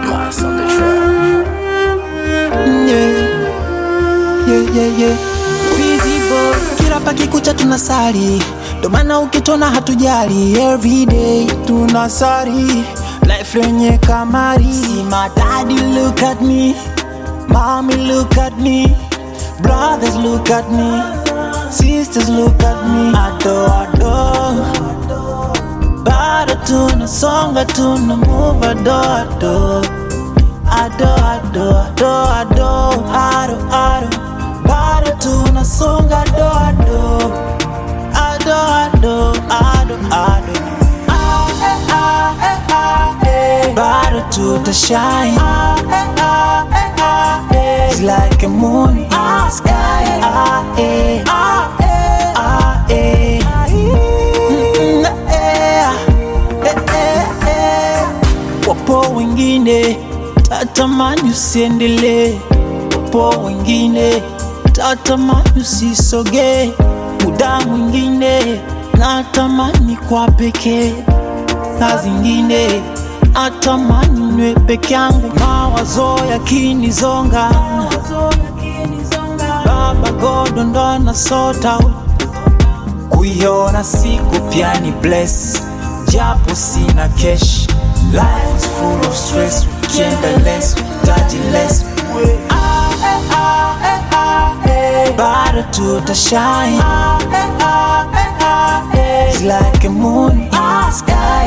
Mass on the track. Yeah. Busy boy, kila pakikucha tunasali, ndo maana ukitona hatujali. Everyday tunasari, life lenye kamari. See my daddy look at me, mommy look at me, brothers look at me, sisters look at me. Ado bado tunasonga, tuna move. Ado bado tunasonga. Bado tutashine. It's like a moon in the sky. Wapo wengine tatamani usiendelee, wapo wengine tatamani usisoge, muda mwingine natamani kwa pekee, saa zingine natamani niwe peke yangu. Mawazo yakinizonga, Baba God ndo anasota kuiona siku pia ni bless, japo sina cash. Life is full of stress, we can't less, we touch less. Bado tutashine. It's like a moon in the sky.